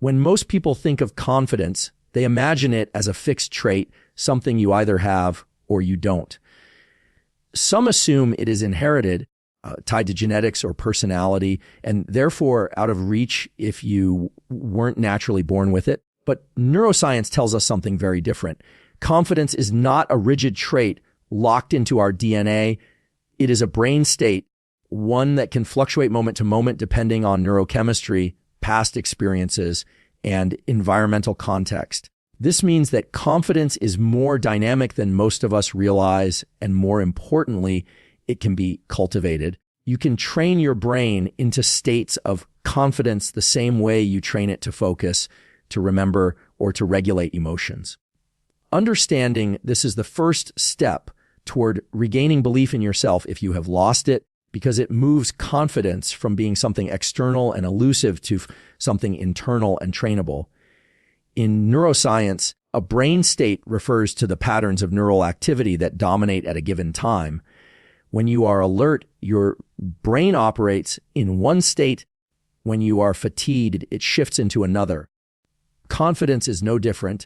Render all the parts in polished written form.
When most people think of confidence, they imagine it as a fixed trait, something you either have or you don't. Some assume it is inherited, tied to genetics or personality, and therefore out of reach if you weren't naturally born with it. But neuroscience tells us something very different. Confidence is not a rigid trait locked into our DNA. It is a brain state, one that can fluctuate moment to moment depending on neurochemistry, past experiences, and environmental context. This means that confidence is more dynamic than most of us realize, and more importantly, it can be cultivated. You can train your brain into states of confidence the same way you train it to focus, to remember, or to regulate emotions. Understanding this is the first step toward regaining belief in yourself if you have lost it, because it moves confidence from being something external and elusive to something internal and trainable. In neuroscience, a brain state refers to the patterns of neural activity that dominate at a given time. When you are alert, your brain operates in one state. When you are fatigued, it shifts into another. Confidence is no different.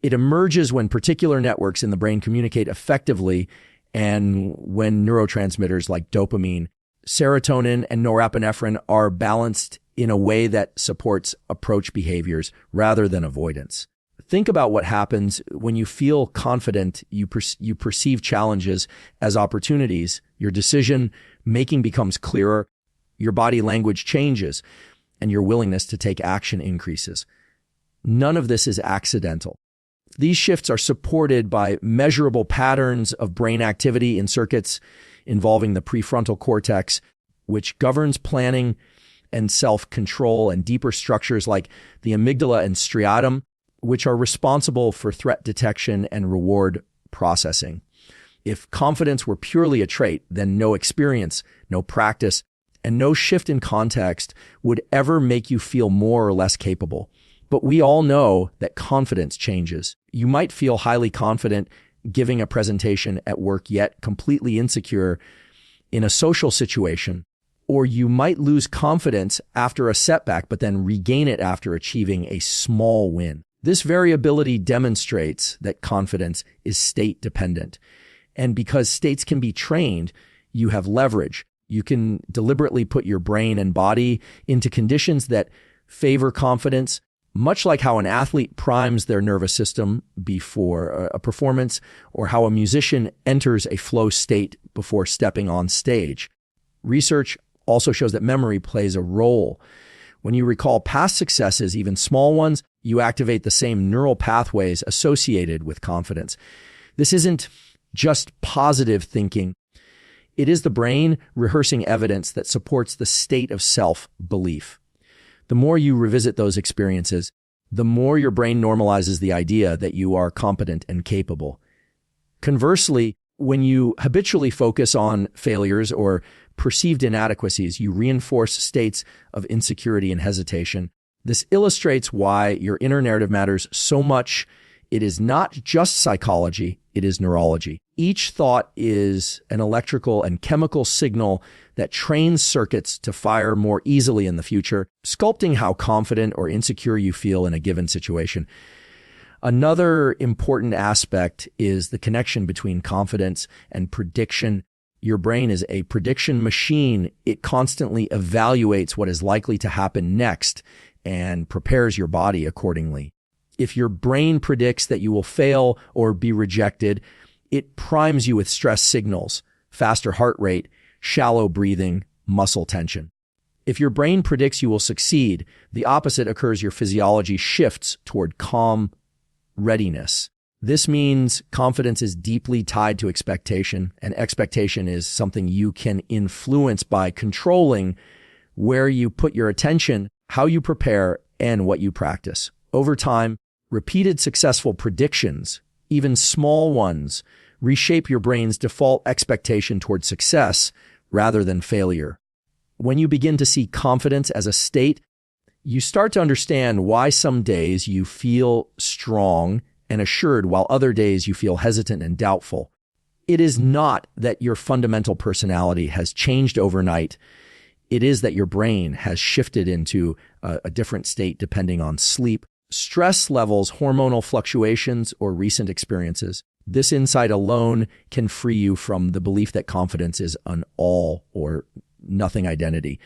It emerges when particular networks in the brain communicate effectively and when neurotransmitters like dopamine, serotonin, and norepinephrine are balanced in a way that supports approach behaviors rather than avoidance. Think about what happens when you feel confident. You perceive challenges as opportunities. Your decision making becomes clearer. Your body language changes, and your willingness to take action increases. None of this is accidental. These shifts are supported by measurable patterns of brain activity in circuits involving the prefrontal cortex, which governs planning and self-control, and deeper structures like the amygdala and striatum, which are responsible for threat detection and reward processing. If confidence were purely a trait, then no experience, no practice, and no shift in context would ever make you feel more or less capable. But we all know that confidence changes. You might feel highly confident giving a presentation at work, yet completely insecure in a social situation. Or you might lose confidence after a setback, but then regain it after achieving a small win. This variability demonstrates that confidence is state dependent. And because states can be trained, you have leverage. You can deliberately put your brain and body into conditions that favor confidence, much like how an athlete primes their nervous system before a performance, or how a musician enters a flow state before stepping on stage. Research also shows that memory plays a role. When you recall past successes, even small ones, you activate the same neural pathways associated with confidence. This isn't just positive thinking. It is the brain rehearsing evidence that supports the state of self-belief. The more you revisit those experiences, the more your brain normalizes the idea that you are competent and capable. Conversely, when you habitually focus on failures or perceived inadequacies, you reinforce states of insecurity and hesitation. This illustrates why your inner narrative matters so much. It is not just psychology, it is neurology. Each thought is an electrical and chemical signal that trains circuits to fire more easily in the future, sculpting how confident or insecure you feel in a given situation. Another important aspect is the connection between confidence and prediction. Your brain is a prediction machine. It constantly evaluates what is likely to happen next and prepares your body accordingly. If your brain predicts that you will fail or be rejected, it primes you with stress signals, faster heart rate, shallow breathing, muscle tension. If your brain predicts you will succeed, the opposite occurs. Your physiology shifts toward calm readiness. This means confidence is deeply tied to expectation, and expectation is something you can influence by controlling where you put your attention, how you prepare, and what you practice. Over time, repeated successful predictions, even small ones, reshape your brain's default expectation toward success rather than failure. When you begin to see confidence as a state, you start to understand why some days you feel strong and assured while other days you feel hesitant and doubtful. It is not that your fundamental personality has changed overnight. It is that your brain has shifted into a different state depending on sleep, stress levels, hormonal fluctuations, or recent experiences. This insight alone can free you from the belief that confidence is an all or nothing identity.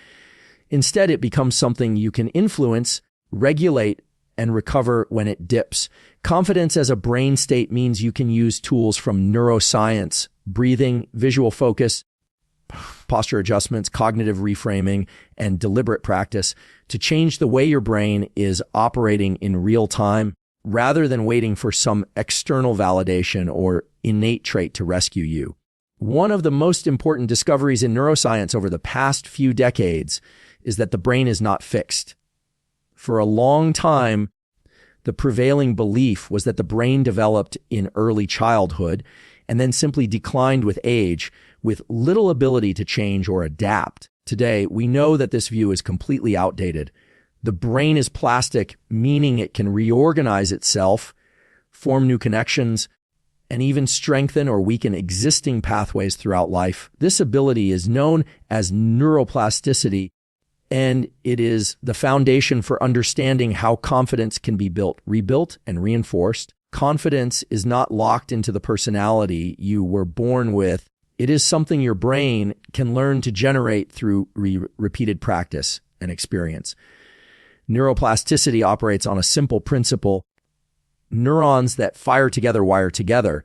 Instead, it becomes something you can influence, regulate, and recover when it dips. Confidence as a brain state means you can use tools from neuroscience, breathing, visual focus, posture adjustments, cognitive reframing, and deliberate practice to change the way your brain is operating in real time rather than waiting for some external validation or innate trait to rescue you. One of the most important discoveries in neuroscience over the past few decades is that the brain is not fixed. For a long time, the prevailing belief was that the brain developed in early childhood and then simply declined with age, with little ability to change or adapt. Today, we know that this view is completely outdated. The brain is plastic, meaning it can reorganize itself, form new connections, and even strengthen or weaken existing pathways throughout life. This ability is known as neuroplasticity, and it is the foundation for understanding how confidence can be built, rebuilt, and reinforced. Confidence is not locked into the personality you were born with. It is something your brain can learn to generate through repeated practice and experience. Neuroplasticity operates on a simple principle. Neurons that fire together wire together.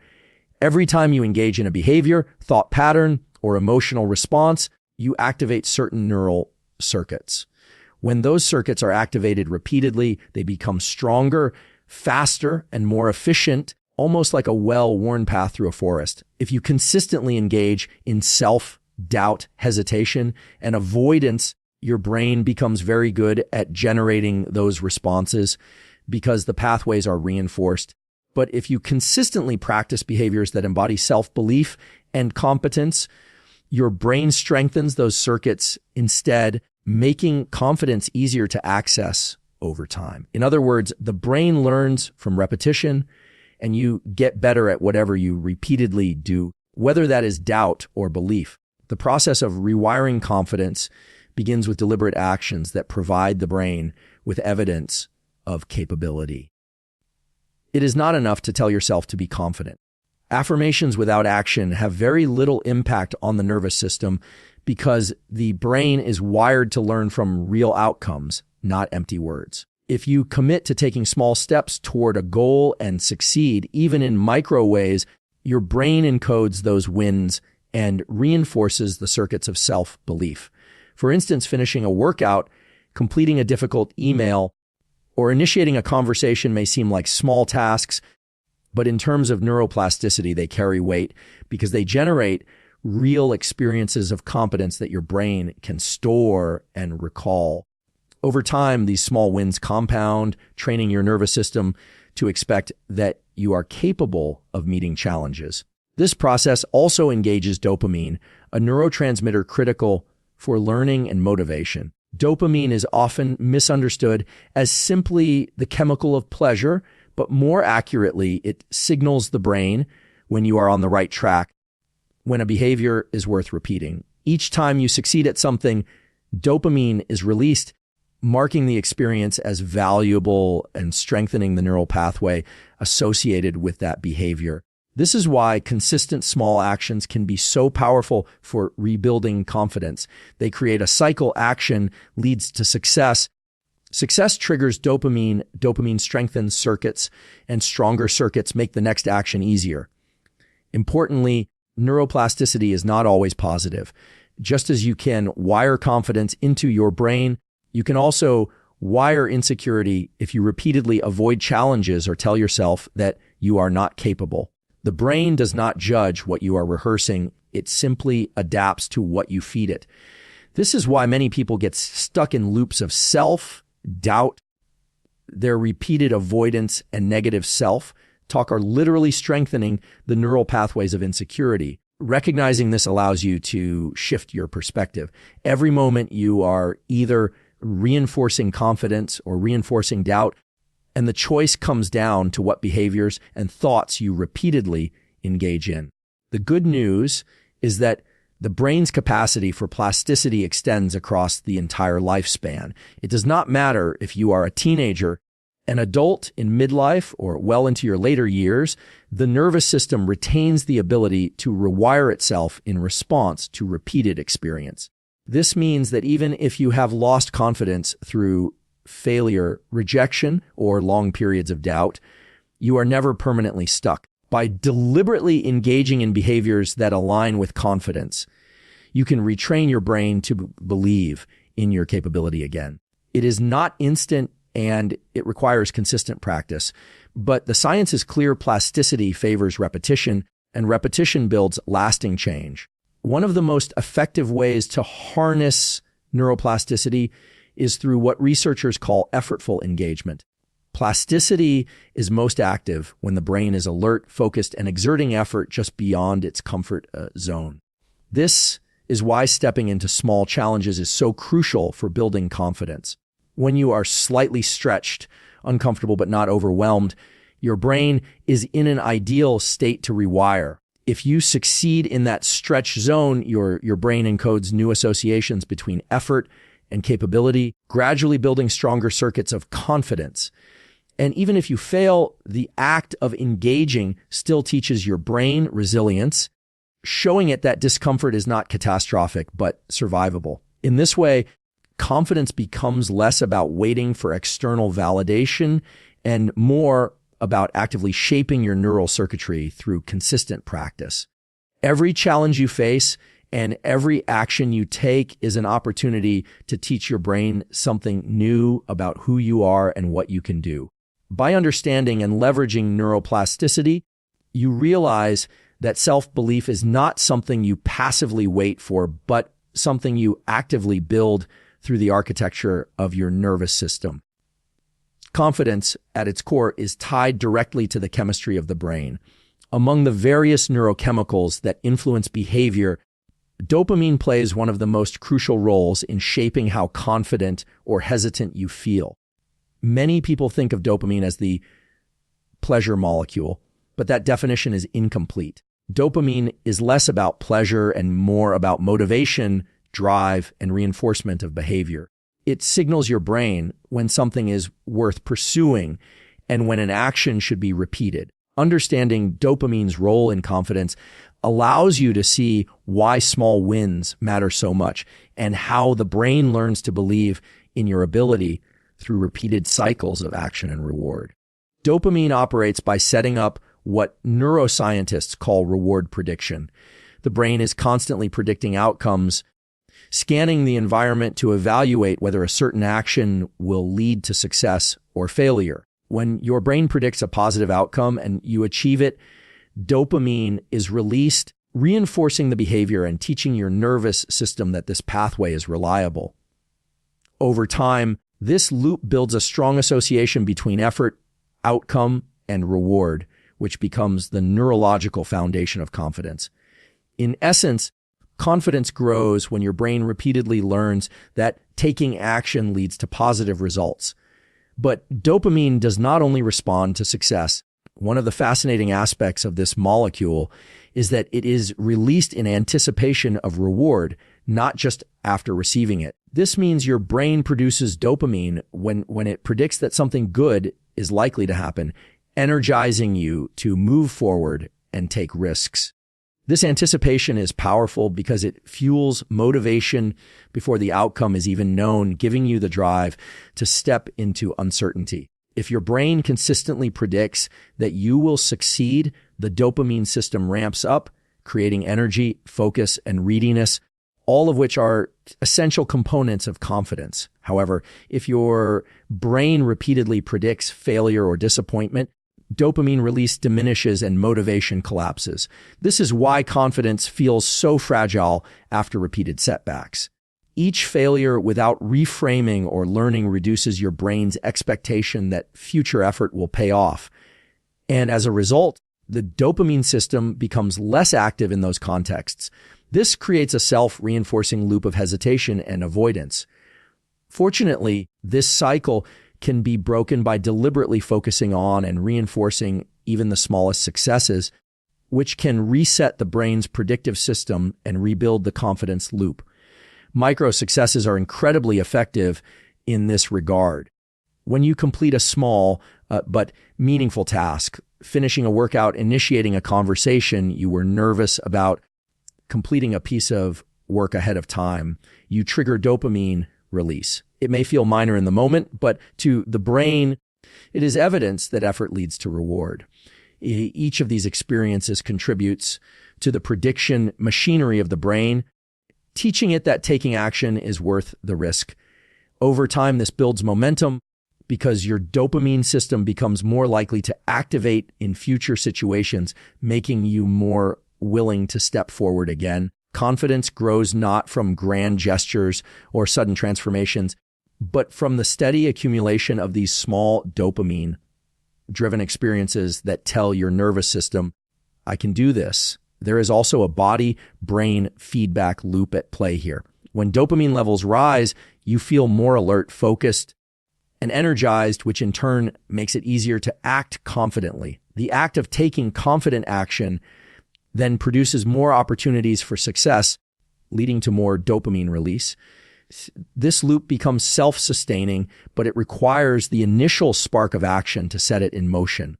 Every time you engage in a behavior, thought pattern, or emotional response, you activate certain neural circuits. When those circuits are activated repeatedly, they become stronger, faster, and more efficient, almost like a well-worn path through a forest. If you consistently engage in self-doubt, hesitation, and avoidance, your brain becomes very good at generating those responses because the pathways are reinforced. But if you consistently practice behaviors that embody self-belief and competence, your brain strengthens those circuits instead, making confidence easier to access over time. In other words, the brain learns from repetition, and you get better at whatever you repeatedly do, whether that is doubt or belief. The process of rewiring confidence begins with deliberate actions that provide the brain with evidence of capability. It is not enough to tell yourself to be confident. Affirmations without action have very little impact on the nervous system because the brain is wired to learn from real outcomes, not empty words. If you commit to taking small steps toward a goal and succeed, even in micro ways, your brain encodes those wins and reinforces the circuits of self-belief. For instance, finishing a workout, completing a difficult email, or initiating a conversation may seem like small tasks, but in terms of neuroplasticity, they carry weight because they generate real experiences of competence that your brain can store and recall. Over time, these small wins compound, training your nervous system to expect that you are capable of meeting challenges. This process also engages dopamine, a neurotransmitter critical for learning and motivation. Dopamine is often misunderstood as simply the chemical of pleasure, but more accurately, it signals the brain when you are on the right track, when a behavior is worth repeating. Each time you succeed at something, dopamine is released, marking the experience as valuable and strengthening the neural pathway associated with that behavior. This is why consistent small actions can be so powerful for rebuilding confidence. They create a cycle. Action leads to success. Success triggers dopamine. Dopamine strengthens circuits, and stronger circuits make the next action easier. Importantly, neuroplasticity is not always positive. Just as you can wire confidence into your brain, you can also wire insecurity if you repeatedly avoid challenges or tell yourself that you are not capable. The brain does not judge what you are rehearsing. It simply adapts to what you feed it. This is why many people get stuck in loops of self-doubt. Their repeated avoidance and negative self-talk are literally strengthening the neural pathways of insecurity. Recognizing this allows you to shift your perspective. Every moment you are either reinforcing confidence or reinforcing doubt, and the choice comes down to what behaviors and thoughts you repeatedly engage in. The good news is that The brain's capacity for plasticity extends across the entire lifespan. It does not matter if you are a teenager, an adult in midlife, or well into your later years. The nervous system retains the ability to rewire itself in response to repeated experience. This means that even if you have lost confidence through failure, rejection, or long periods of doubt, you are never permanently stuck. By deliberately engaging in behaviors that align with confidence, you can retrain your brain to believe in your capability again. It is not instant and it requires consistent practice, but the science is clear. Plasticity favors repetition, and repetition builds lasting change. One of the most effective ways to harness neuroplasticity is through what researchers call effortful engagement. Plasticity is most active when the brain is alert, focused, and exerting effort just beyond its comfort zone. This is why stepping into small challenges is so crucial for building confidence. When you are slightly stretched, uncomfortable but not overwhelmed, your brain is in an ideal state to rewire. If you succeed in that stretch zone, your brain encodes new associations between effort and capability, gradually building stronger circuits of confidence. And even if you fail, the act of engaging still teaches your brain resilience, showing it that discomfort is not catastrophic, but survivable. In this way, confidence becomes less about waiting for external validation and more about actively shaping your neural circuitry through consistent practice. Every challenge you face and every action you take is an opportunity to teach your brain something new about who you are and what you can do. By understanding and leveraging neuroplasticity, you realize that self-belief is not something you passively wait for, but something you actively build through the architecture of your nervous system. Confidence, at its core, is tied directly to the chemistry of the brain. Among the various neurochemicals that influence behavior, dopamine plays one of the most crucial roles in shaping how confident or hesitant you feel. Many people think of dopamine as the pleasure molecule, but that definition is incomplete. Dopamine is less about pleasure and more about motivation, drive, and reinforcement of behavior. It signals your brain when something is worth pursuing and when an action should be repeated. Understanding dopamine's role in confidence allows you to see why small wins matter so much and how the brain learns to believe in your ability through repeated cycles of action and reward. Dopamine operates by setting up what neuroscientists call reward prediction. The brain is constantly predicting outcomes, scanning the environment to evaluate whether a certain action will lead to success or failure. When your brain predicts a positive outcome and you achieve it, dopamine is released, reinforcing the behavior and teaching your nervous system that this pathway is reliable. Over time, this loop builds a strong association between effort, outcome, and reward, which becomes the neurological foundation of confidence. In essence, confidence grows when your brain repeatedly learns that taking action leads to positive results. But dopamine does not only respond to success. One of the fascinating aspects of this molecule is that it is released in anticipation of reward, not just after receiving it. This means your brain produces dopamine when it predicts that something good is likely to happen, energizing you to move forward and take risks. This anticipation is powerful because it fuels motivation before the outcome is even known, giving you the drive to step into uncertainty. If your brain consistently predicts that you will succeed, the dopamine system ramps up, creating energy, focus, and readiness, all of which are essential components of confidence. However, if your brain repeatedly predicts failure or disappointment, dopamine release diminishes and motivation collapses. This is why confidence feels so fragile after repeated setbacks. Each failure without reframing or learning reduces your brain's expectation that future effort will pay off. And as a result, the dopamine system becomes less active in those contexts. This creates a self-reinforcing loop of hesitation and avoidance. Fortunately, this cycle can be broken by deliberately focusing on and reinforcing even the smallest successes. which can reset the brain's predictive system and rebuild the confidence loop. Micro successes are incredibly effective in this regard. When you complete a small but meaningful task, finishing a workout, initiating a conversation you were nervous about, completing a piece of work ahead of time, you trigger dopamine release. It may feel minor in the moment, but to the brain, it is evidence that effort leads to reward. Each of these experiences contributes to the prediction machinery of the brain, teaching it that taking action is worth the risk. Over time, this builds momentum because your dopamine system becomes more likely to activate in future situations, making you more willing to step forward again. Confidence grows not from grand gestures or sudden transformations, but from the steady accumulation of these small dopamine-driven experiences that tell your nervous system, I can do this. There is also a body-brain feedback loop at play here. When dopamine levels rise, you feel more alert, focused, and energized, which in turn makes it easier to act confidently. The act of taking confident action then produces more opportunities for success, leading to more dopamine release. This loop becomes self-sustaining, but it requires the initial spark of action to set it in motion.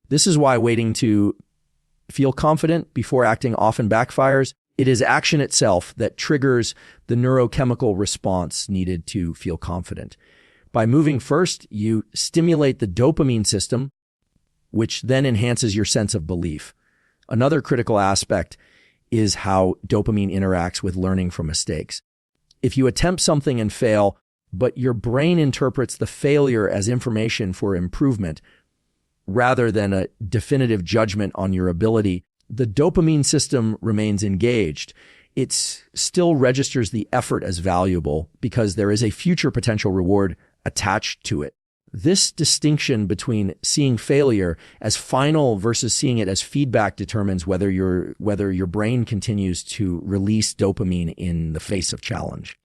This is why waiting to feel confident before acting often backfires. It is action itself that triggers the neurochemical response needed to feel confident. By moving first, you stimulate the dopamine system, which then enhances your sense of belief. Another critical aspect is how dopamine interacts with learning from mistakes. If you attempt something and fail, but your brain interprets the failure as information for improvement rather than a definitive judgment on your ability, the dopamine system remains engaged. It still registers the effort as valuable because there is a future potential reward attached to it. This distinction between seeing failure as final versus seeing it as feedback determines whether your brain continues to release dopamine in the face of challenge.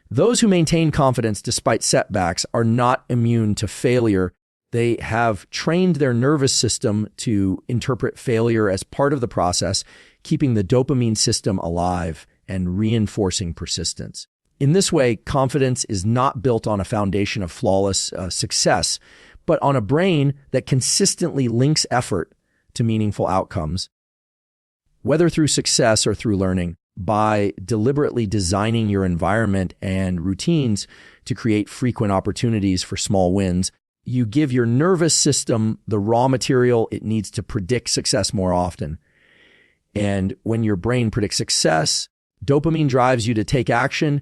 Those who maintain confidence despite setbacks are not immune to failure. They have trained their nervous system to interpret failure as part of the process, keeping the dopamine system alive and reinforcing persistence. In this way, confidence is not built on a foundation of flawless success, but on a brain that consistently links effort to meaningful outcomes. Whether through success or through learning, by deliberately designing your environment and routines to create frequent opportunities for small wins, you give your nervous system the raw material it needs to predict success more often. And when your brain predicts success, dopamine drives you to take action,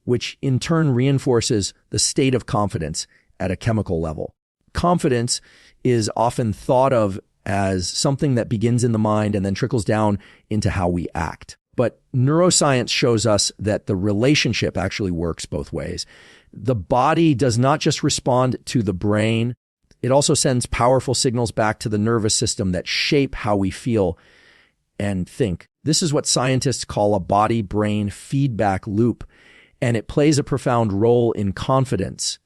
which in turn reinforces the state of confidence at a chemical level. Confidence is often thought of as something that begins in the mind and then trickles down into how we act. But neuroscience shows us that the relationship actually works both ways. The body does not just respond to the brain, it also sends powerful signals back to the nervous system that shape how we feel and think. This is what scientists call a body-brain feedback loop, and it plays a profound role in confidence.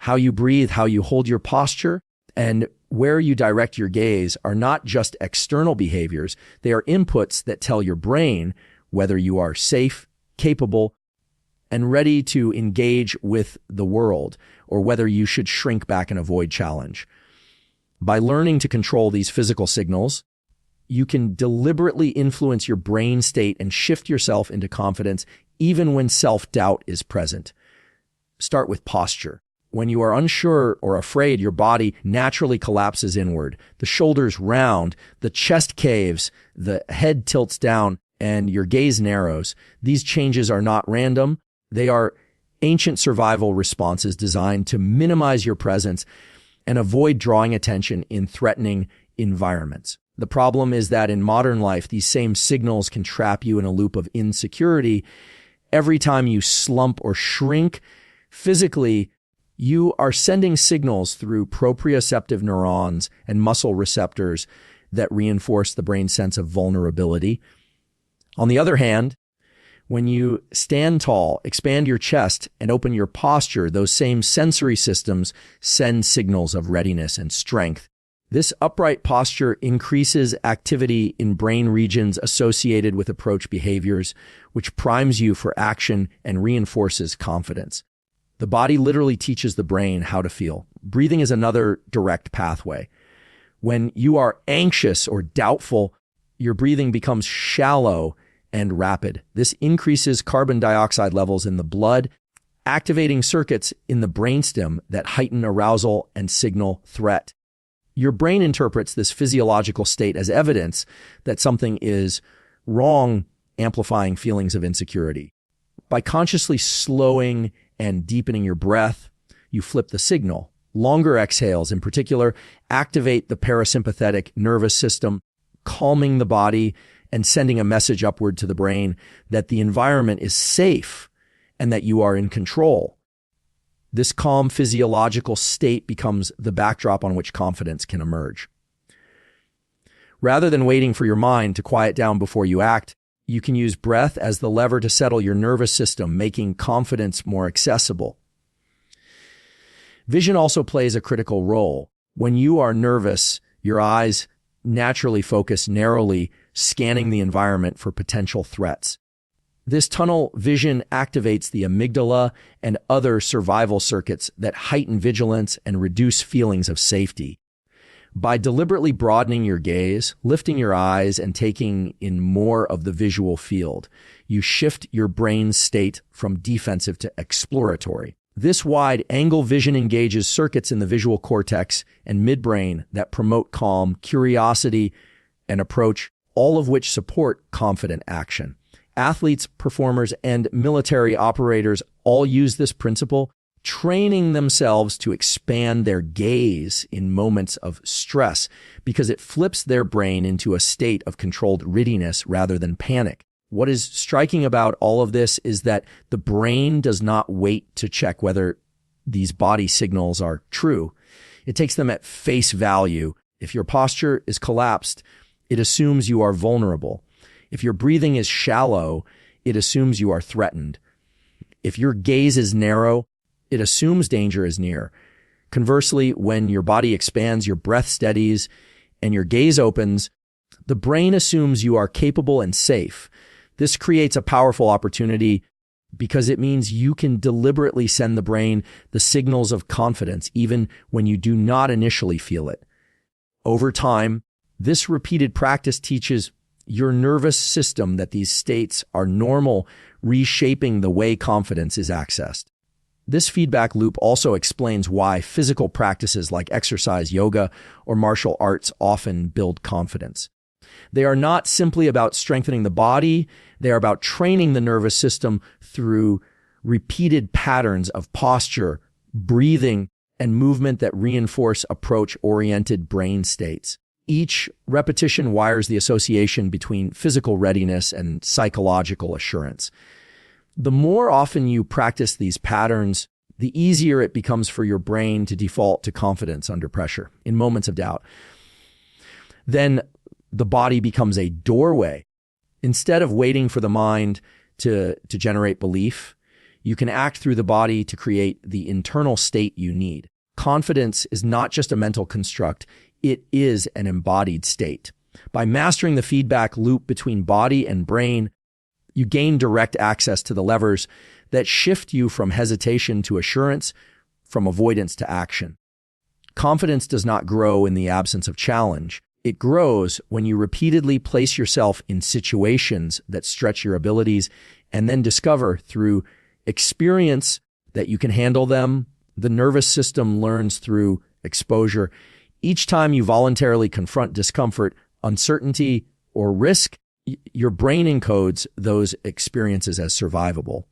How you breathe, how you hold your posture, and where you direct your gaze are not just external behaviors. They are inputs that tell your brain whether you are safe, capable, and ready to engage with the world, or whether you should shrink back and avoid challenge. By learning to control these physical signals, you can deliberately influence your brain state and shift yourself into confidence even when self-doubt is present. Start with posture. When you are unsure or afraid, your body naturally collapses inward. The shoulders round, the chest caves, the head tilts down, and your gaze narrows. These changes are not random. They are ancient survival responses designed to minimize your presence and avoid drawing attention in threatening environments. The problem is that in modern life, these same signals can trap you in a loop of insecurity. Every time you slump or shrink physically, you are sending signals through proprioceptive neurons and muscle receptors that reinforce the brain's sense of vulnerability. On the other hand, when you stand tall, expand your chest, and open your posture, those same sensory systems send signals of readiness and strength. This upright posture increases activity in brain regions associated with approach behaviors, which primes you for action and reinforces confidence. The body literally teaches the brain how to feel. Breathing is another direct pathway. When you are anxious or doubtful, your breathing becomes shallow and rapid. This increases carbon dioxide levels in the blood, activating circuits in the brainstem that heighten arousal and signal threat. Your brain interprets this physiological state as evidence that something is wrong, amplifying feelings of insecurity. By consciously slowing and deepening your breath, you flip the signal. Longer exhales, in particular, activate the parasympathetic nervous system, calming the body and sending a message upward to the brain that the environment is safe and that you are in control. This calm physiological state becomes the backdrop on which confidence can emerge. Rather than waiting for your mind to quiet down before you act, you can use breath as the lever to settle your nervous system, making confidence more accessible. Vision also plays a critical role. When you are nervous, your eyes naturally focus narrowly, scanning the environment for potential threats. This tunnel vision activates the amygdala and other survival circuits that heighten vigilance and reduce feelings of safety. By deliberately broadening your gaze, lifting your eyes, and taking in more of the visual field, you shift your brain's state from defensive to exploratory. This wide-angle vision engages circuits in the visual cortex and midbrain that promote calm, curiosity, and approach, all of which support confident action. Athletes, performers, and military operators all use this principle, training themselves to expand their gaze in moments of stress because it flips their brain into a state of controlled readiness rather than panic. What is striking about all of this is that the brain does not wait to check whether these body signals are true. It takes them at face value. If your posture is collapsed, it assumes you are vulnerable. If your breathing is shallow, it assumes you are threatened. If your gaze is narrow, it assumes danger is near. Conversely, when your body expands, your breath steadies, and your gaze opens, the brain assumes you are capable and safe. This creates a powerful opportunity because it means you can deliberately send the brain the signals of confidence even when you do not initially feel it. Over time, this repeated practice teaches your nervous system that these states are normal, reshaping the way confidence is accessed. This feedback loop also explains why physical practices like exercise, yoga, or martial arts often build confidence. They are not simply about strengthening the body, they are about training the nervous system through repeated patterns of posture, breathing, and movement that reinforce approach-oriented brain states. Each repetition wires the association between physical readiness and psychological assurance. The more often you practice these patterns, the easier it becomes for your brain to default to confidence under pressure, in moments of doubt. Then the body becomes a doorway. Instead of waiting for the mind to generate belief, you can act through the body to create the internal state you need. Confidence is not just a mental construct, it is an embodied state. By mastering the feedback loop between body and brain, you gain direct access to the levers that shift you from hesitation to assurance, from avoidance to action. Confidence does not grow in the absence of challenge. It grows when you repeatedly place yourself in situations that stretch your abilities and then discover through experience that you can handle them. The nervous system learns through exposure. Each time you voluntarily confront discomfort, uncertainty, or risk, your brain encodes those experiences as survivable.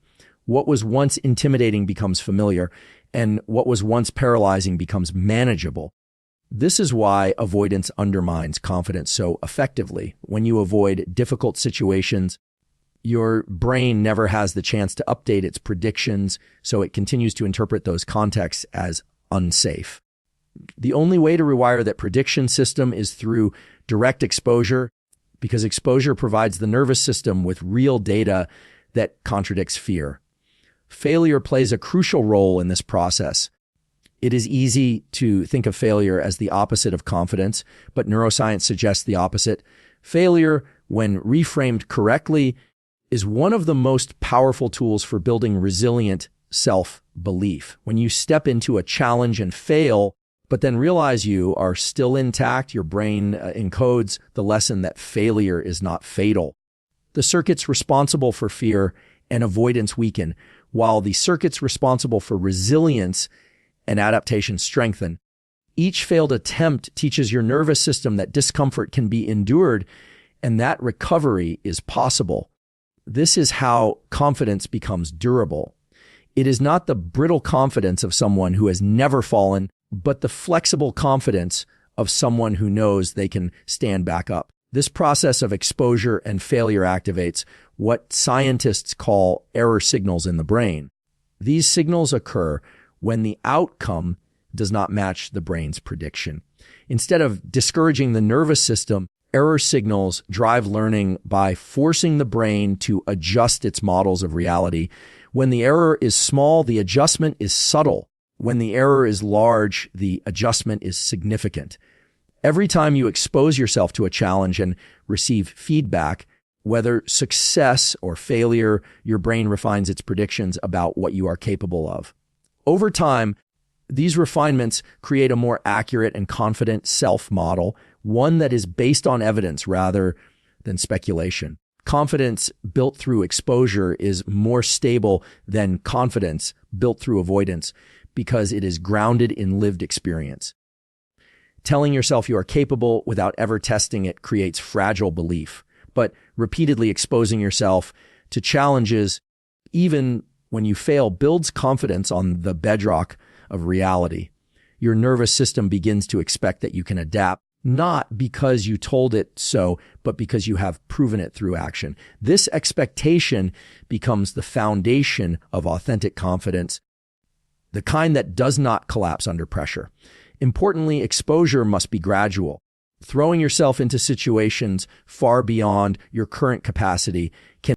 What was once intimidating becomes familiar, and what was once paralyzing becomes manageable. This is why avoidance undermines confidence so effectively. When you avoid difficult situations, your brain never has the chance to update its predictions, so it continues to interpret those contexts as unsafe. The only way to rewire that prediction system is through direct exposure, because exposure provides the nervous system with real data that contradicts fear. Failure plays a crucial role in this process. It is easy to think of failure as the opposite of confidence, but neuroscience suggests the opposite. Failure, when reframed correctly, is one of the most powerful tools for building resilient self-belief. When you step into a challenge and fail, but then realize you are still intact, your brain encodes the lesson that failure is not fatal. The circuits responsible for fear and avoidance weaken, while the circuits responsible for resilience and adaptation strengthen. Each failed attempt teaches your nervous system that discomfort can be endured and that recovery is possible. This is how confidence becomes durable. It is not the brittle confidence of someone who has never fallen, but the flexible confidence of someone who knows they can stand back up. This process of exposure and failure activates what scientists call error signals in the brain. These signals occur when the outcome does not match the brain's prediction. Instead of discouraging the nervous system, error signals drive learning by forcing the brain to adjust its models of reality. When the error is small, the adjustment is subtle. When the error is large, the adjustment is significant. Every time you expose yourself to a challenge and receive feedback, whether success or failure, your brain refines its predictions about what you are capable of. Over time, these refinements create a more accurate and confident self-model, one that is based on evidence rather than speculation. Confidence built through exposure is more stable than confidence built through avoidance because it is grounded in lived experience. Telling yourself you are capable without ever testing it creates fragile belief, but repeatedly exposing yourself to challenges, even when you fail, builds confidence on the bedrock of reality. Your nervous system begins to expect that you can adapt, not because you told it so, but because you have proven it through action. This expectation becomes the foundation of authentic confidence, the kind that does not collapse under pressure. Importantly, exposure must be gradual. Throwing yourself into situations far beyond your current capacity can